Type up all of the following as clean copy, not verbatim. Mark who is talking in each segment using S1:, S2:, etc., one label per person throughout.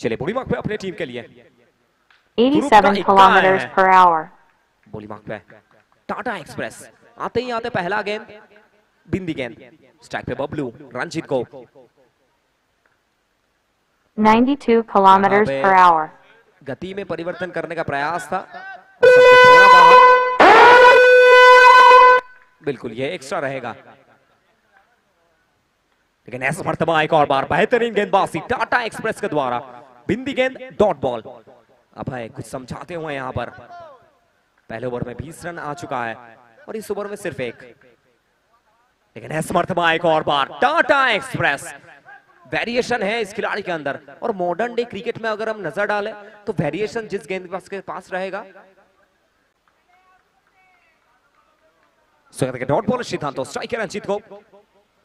S1: चले body mark पे अपने टीम के लिए
S2: 87 kilometers per hour.
S1: Body mark पे टाटा एक्सप्रेस आते ही आते पहला गेंद बिंदी गेंद स्ट्राइक पे बबलू रंजीत को
S2: 92 kilometers per hour.
S1: गति में परिवर्तन करने का प्रयास था थोड़ा बाहर बिल्कुल ये एक्स्ट्रा रहेगा लेकिन ऐसा मर्तबा एक और बार बेहतरीन गेंदबाजी टाटा एक्सप्रेस के द्वारा बिंदी गेंद डॉट बॉल अभय कुछ समझाते हुए यहां पर पहले ओवर में 20 रन आ चुका है और इस ओवर में सिर्फ एक लेकिन ऐसा मर्तबा एक और बार टाटा एक्सप्रेस वेरिएशन है इस खिलाड़ी के अंदर और मॉडर्न डे क्रिकेट में अगर हम नजर डालें तो वेरिएशन जिस गेंदबाज के पास रहेगा स्वागत है डॉट बॉल सिद्धांत स्ट्राइकर रंजीत को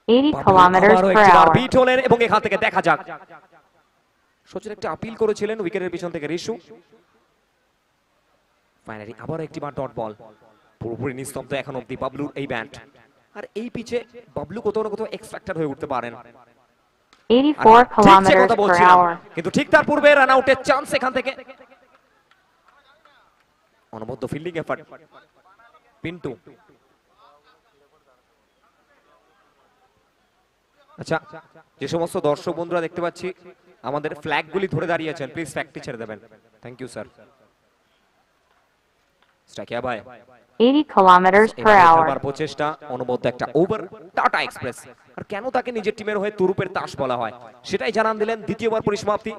S2: 80 kilometers per hour.
S1: বিট হলেন এবং এখান থেকে দেখা যাক সচিন একটা আপিল করেছিলেন উইকেটের পিছন থেকে রিশু ফাইনালি আবার একটি বার ডট বল পুরোপুরি নিস্তব্ধ এখন অবধি বাবলুর এই ব্যাট আর এই পিচে বাবলু কোথাও না কোথাও এক্স ফ্যাক্টর হয়ে উঠতে পারেন
S2: 84 kilometers per hour.
S1: কিন্তু ঠিক তার পূর্বে রান আউটের চান্স এখান থেকে অনবদ্য ফিল্ডিং এফর্ট পিন্টু আচ্ছা যে সমস্ত দর্শক বন্ধুরা দেখতে পাচ্ছি আমাদের ফ্ল্যাগগুলি ধরে দাঁড়িয়েছেন প্লিজ ফ্ল্যাগটি ছেড়ে দেবেন থ্যাংক ইউ স্যার স্ট্রাইক ভাই
S2: 80 kilometers per hour.
S1: এবার প্রচেষ্টা অনবদ্য একটা ওভার টাটা এক্সপ্রেস আর কেন তাকে নিজের টিমের হয়ে তুরুপের তাস বলা হয় সেটাই জানান দিলেন দ্বিতীয়বার পরিসমাপ্তি